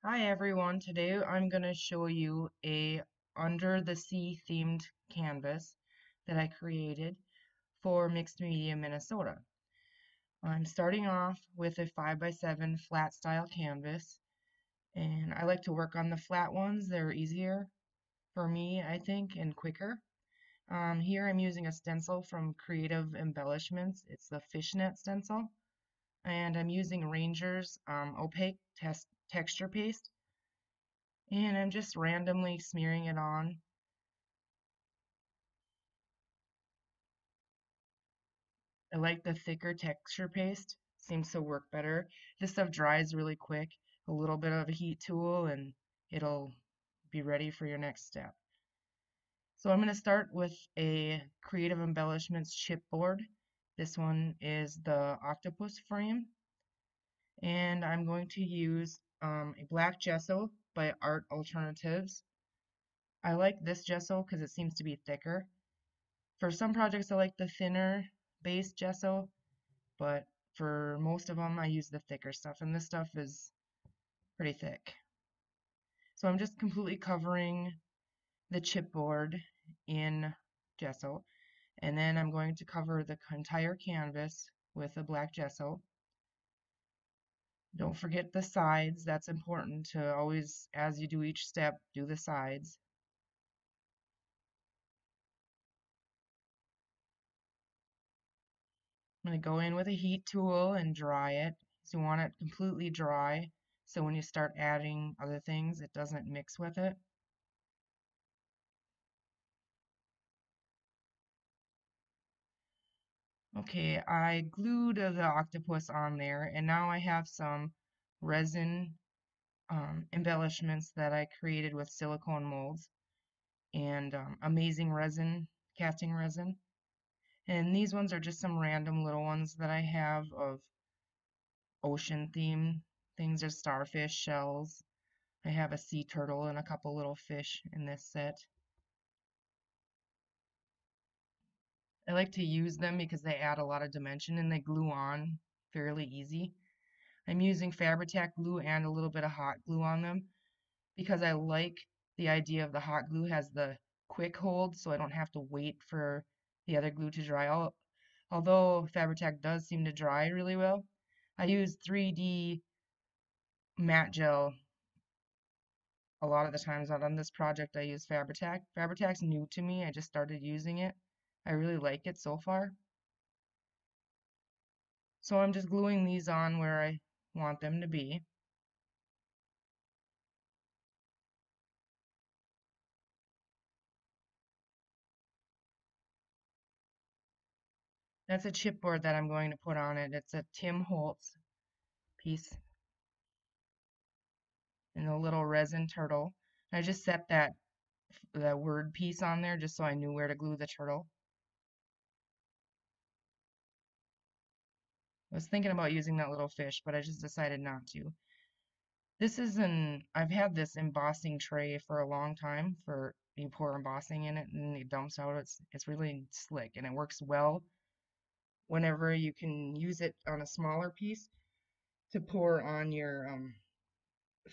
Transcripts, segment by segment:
Hi everyone, today I'm going to show you a under the sea themed canvas that I created for Mixed Media Minnesota. I'm starting off with a 5x7 flat style canvas, and I like to work on the flat ones. They're easier for me, I think, and quicker. Here I'm using a stencil from Creative Embellishments. It's the fishnet stencil, and I'm using Ranger's opaque texture paste. And I'm just randomly smearing it on. I like the thicker texture paste. Seems to work better. This stuff dries really quick. A little bit of a heat tool and it'll be ready for your next step. So I'm going to start with a Creative Embellishments chipboard. This one is the octopus frame. And I'm going to use a black gesso by Art Alternatives. I like this gesso because it seems to be thicker. For some projects, I like the thinner base gesso, but for most of them, I use the thicker stuff, and this stuff is pretty thick. So I'm just completely covering the chipboard in gesso, and then I'm going to cover the entire canvas with a black gesso. Don't forget the sides. That's important to always, as you do each step, do the sides. I'm going to go in with a heat tool and dry it. So you want it completely dry, so when you start adding other things, it doesn't mix with it. Okay, I glued the octopus on there, and now I have some resin embellishments that I created with silicone molds and amazing resin, casting resin. And these ones are just some random little ones that I have of ocean theme things. Are starfish, shells. I have a sea turtle and a couple little fish in this set. I like to use them because they add a lot of dimension and they glue on fairly easy. I'm using Fabri-Tac glue and a little bit of hot glue on them because I like the idea of the hot glue has the quick hold, so I don't have to wait for the other glue to dry. Although Fabri-Tac does seem to dry really well, I use 3D matte gel a lot of the times. Not on this project I use Fabri-Tac. Fabri-Tac's new to me. I just started using it. I really like it so far. So I'm just gluing these on where I want them to be. That's a chipboard that I'm going to put on it. It's a Tim Holtz piece and a little resin turtle. I just set that word piece on there just so I knew where to glue the turtle. I was thinking about using that little fish, but I just decided not to. I've had this embossing tray for a long time for you pour embossing in it and it dumps out. It's really slick and it works well whenever you can use it on a smaller piece to pour on your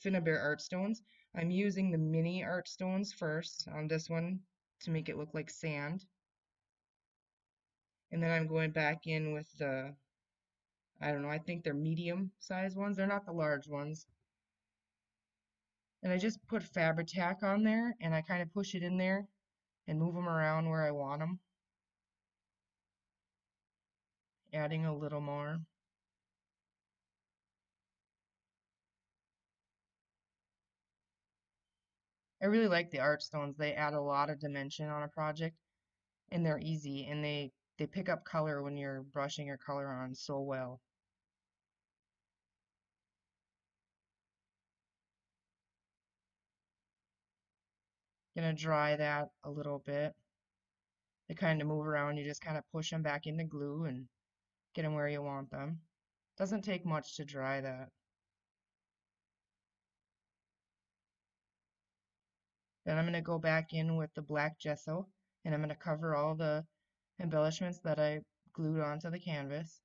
Finnabair art stones. I'm using the mini art stones first on this one to make it look like sand. And then I'm going back in with I don't know, I think they're medium sized ones. They're not the large ones. And I just put Fabri-Tac on there and I kind of push it in there and move them around where I want them, adding a little more. I really like the art stones. They add a lot of dimension on a project and they're easy and they pick up color when you're brushing your color on so well. Gonna dry that a little bit. They kind of move around. You just kind of push them back into glue and get them where you want them. Doesn't take much to dry that. Then I'm going to go back in with the black gesso and I'm going to cover all the embellishments that I glued onto the canvas.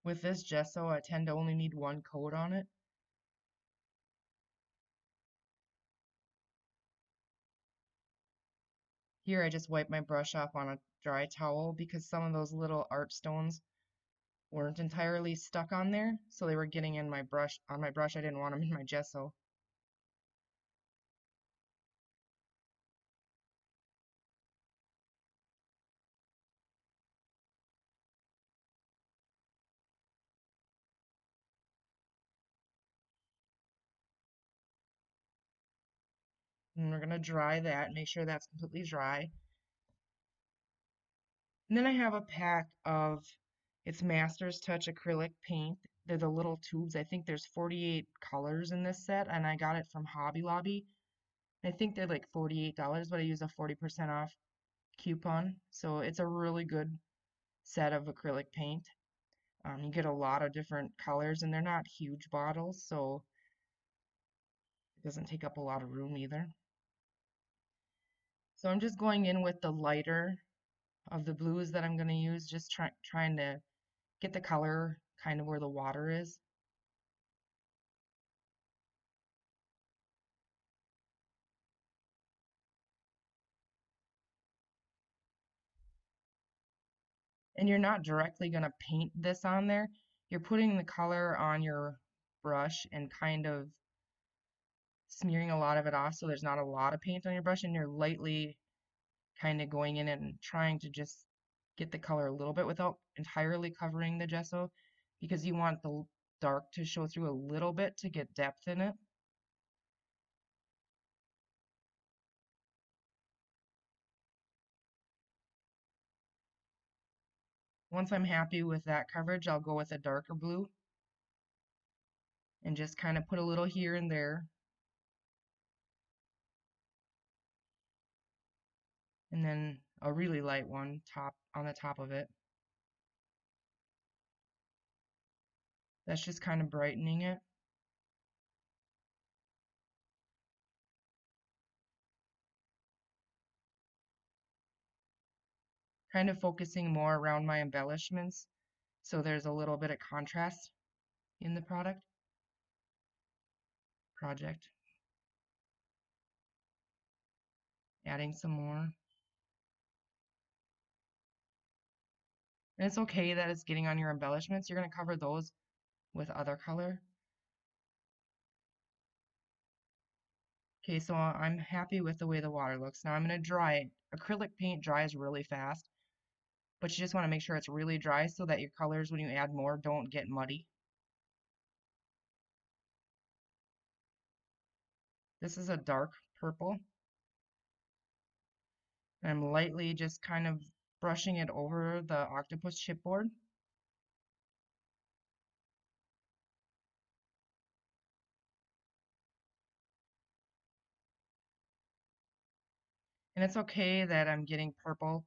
With this gesso, I tend to only need one coat on it. Here I just wipe my brush off on a dry towel because some of those little art stones weren't entirely stuck on there, so they were getting in my brush on my brush. I didn't want them in my gesso. And we're gonna dry that, make sure that's completely dry. And then I have a pack of it's Master's Touch acrylic paint. They're the little tubes. I think there's 48 colors in this set, and I got it from Hobby Lobby. I think they're like $48, but I use a 40% off coupon. So it's a really good set of acrylic paint. You get a lot of different colors, and they're not huge bottles, so it doesn't take up a lot of room either. So I'm just going in with the lighter of the blues that I'm going to use, just trying to get the color kind of where the water is. And you're not directly going to paint this on there. You're putting the color on your brush and kind of smearing a lot of it off so there's not a lot of paint on your brush, and you're lightly kind of going in and trying to just get the color a little bit without entirely covering the gesso because you want the dark to show through a little bit to get depth in it. Once I'm happy with that coverage, I'll go with a darker blue and just kind of put a little here and there, and then a really light one on the top of it. That's just kind of brightening it. Kind of focusing more around my embellishments so there's a little bit of contrast in the project. Adding some more. And it's okay that it's getting on your embellishments. You're going to cover those with other color. Okay, so I'm happy with the way the water looks. Now I'm going to dry it. Acrylic paint dries really fast, but you just want to make sure it's really dry so that your colors, when you add more, don't get muddy. This is a dark purple. And I'm lightly just kind of brushing it over the octopus chipboard. And it's okay that I'm getting purple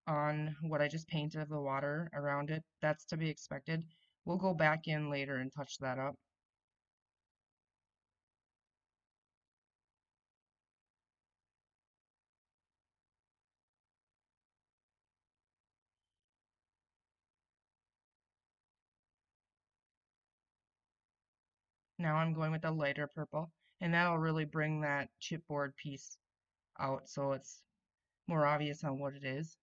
on what I just painted of the water around it. That's to be expected. We'll go back in later and touch that up. Now I'm going with a lighter purple, and that'll really bring that chipboard piece out so it's more obvious on what it is.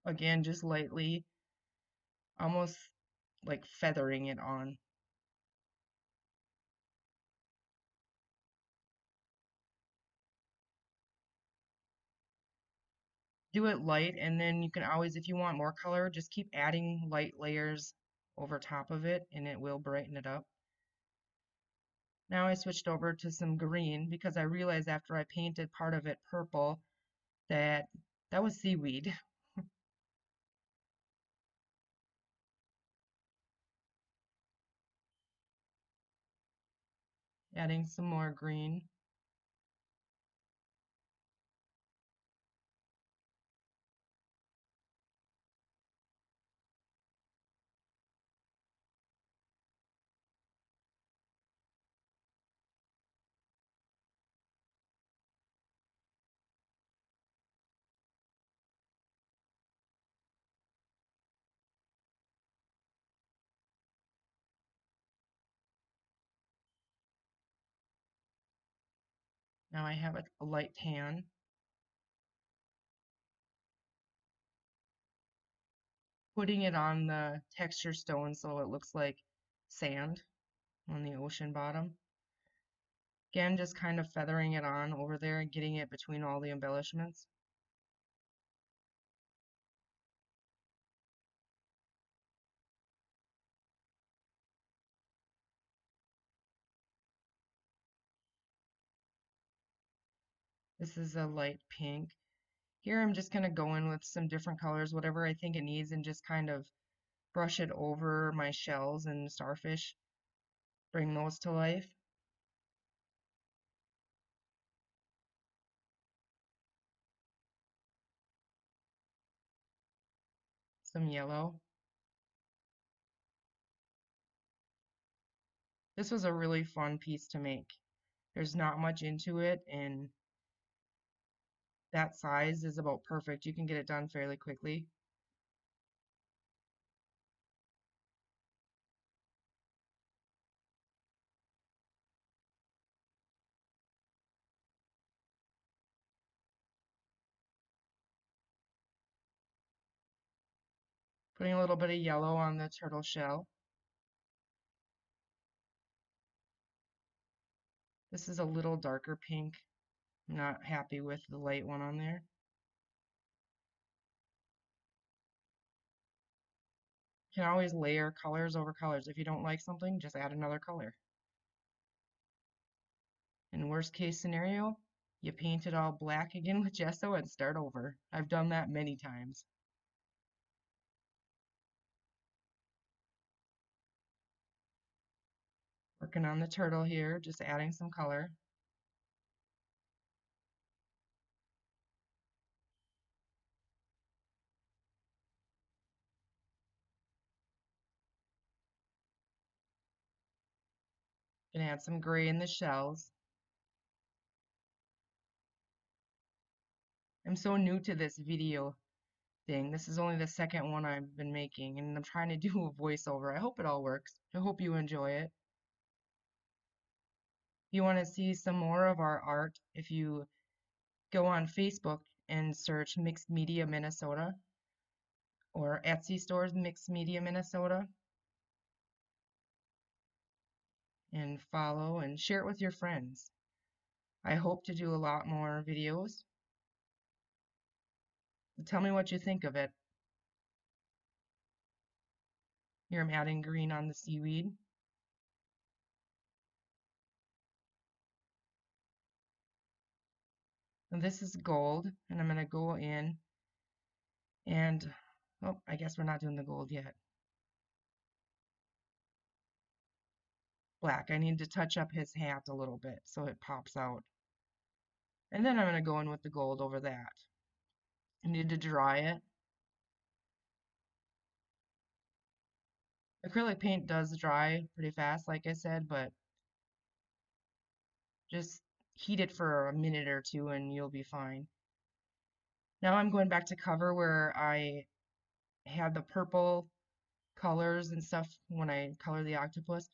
Again, just lightly, almost like feathering it on. Do it light, and then you can always, if you want more color, just keep adding light layers over top of it, and it will brighten it up. Now I switched over to some green because I realized after I painted part of it purple that that was seaweed. Adding some more green. Now I have a light tan. Putting it on the texture stone so it looks like sand on the ocean bottom. Again, just kind of feathering it on over there and getting it between all the embellishments. This is a light pink. Here I'm just going to go in with some different colors, whatever I think it needs, and just kind of brush it over my shells and starfish, bring those to life. Some yellow. This was a really fun piece to make. There's not much into it, and that size is about perfect. You can get it done fairly quickly. Putting a little bit of yellow on the turtle shell. This is a little darker pink. I'm not happy with the light one on there. You can always layer colors over colors. If you don't like something, just add another color. In worst case scenario, you paint it all black again with gesso and start over. I've done that many times. Working on the turtle here, just adding some color. Gonna add some gray in the shells. I'm so new to this video thing. This is only the second one I've been making, and I'm trying to do a voiceover. I hope it all works. I hope you enjoy it. If you want to see some more of our art, if you go on Facebook and search Mixed Media Minnesota or Etsy stores Mixed Media Minnesota, and follow and share it with your friends. I hope to do a lot more videos. Tell me what you think of it. Here I'm adding green on the seaweed. And this is gold, and I'm going to go in and, oh, I guess we're not doing the gold yet. Black. I need to touch up his hat a little bit so it pops out. And then I'm going to go in with the gold over that. I need to dry it. Acrylic paint does dry pretty fast, like I said, but just heat it for a minute or two and you'll be fine. Now I'm going back to cover where I had the purple colors and stuff when I color the octopus.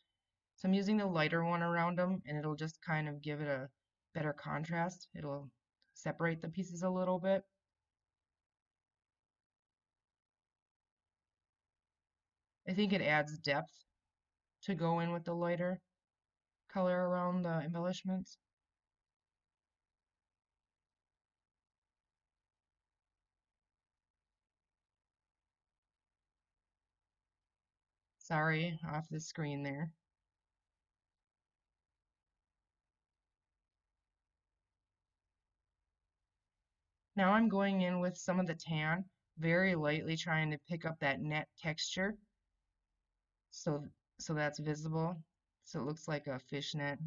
So I'm using the lighter one around them, and it'll just kind of give it a better contrast. It'll separate the pieces a little bit. I think it adds depth to go in with the lighter color around the embellishments. Sorry, off the screen there. Now I'm going in with some of the tan, very lightly trying to pick up that net texture so that's visible. So it looks like a fishnet.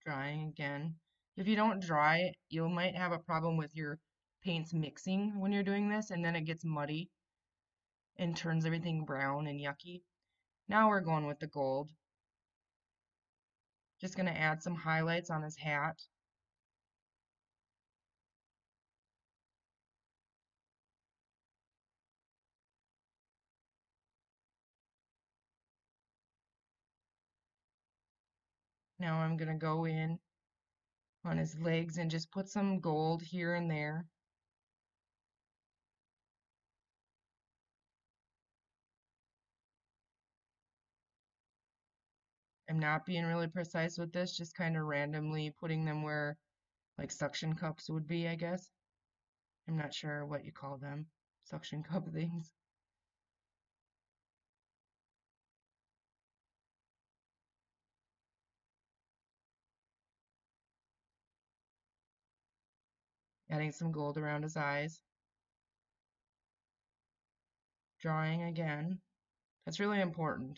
Drying again. If you don't dry it, you might have a problem with your paints mixing when you're doing this, and then it gets muddy and turns everything brown and yucky. Now we're going with the gold. Just going to add some highlights on his hat. Now I'm going to go in on his legs and just put some gold here and there. I'm not being really precise with this, just kind of randomly putting them where like suction cups would be, I guess. I'm not sure what you call them, suction cup things. Adding some gold around his eyes. Drawing again. That's really important.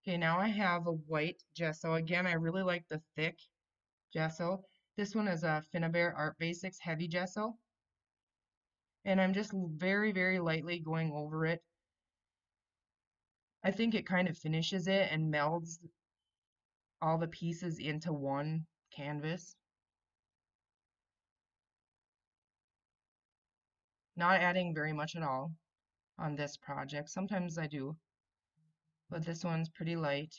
Okay, now I have a white gesso. Again, I really like the thick gesso. This one is a Finnabair Art Basics Heavy Gesso. And I'm just very, very lightly going over it. I think it kind of finishes it and melds all the pieces into one canvas. Not adding very much at all on this project. Sometimes I do, but this one's pretty light.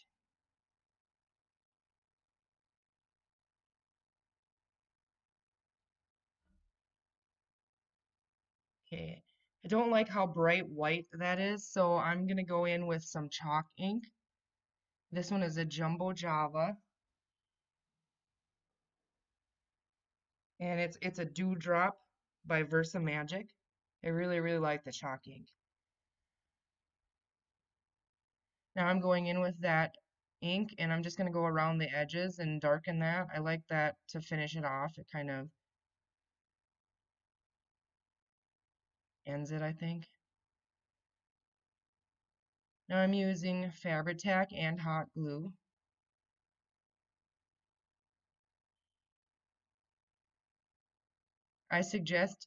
Okay, I don't like how bright white that is, so I'm gonna go in with some chalk ink. This one is a Jumbo Java, and it's a Dewdrop by Versa Magic. I really, really like the chalk ink. Now I'm going in with that ink, and I'm just gonna go around the edges and darken that. I like that to finish it off. It kind of ends it, I think. Now I'm using Fabri-Tac and hot glue. I suggest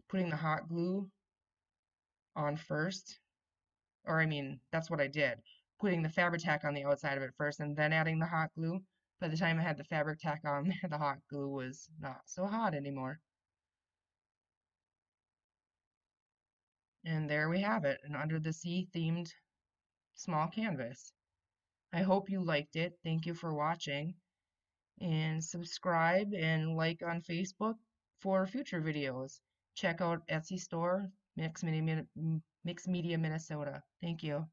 putting the hot glue on first, or I mean, that's what I did. Putting the Fabri-Tac on the outside of it first and then adding the hot glue. By the time I had the Fabri-Tac on there, the hot glue was not so hot anymore. And there we have it, an Under the Sea themed small canvas. I hope you liked it. Thank you for watching. And subscribe and like on Facebook for future videos. Check out Etsy store, Mix Media Minnesota. Thank you.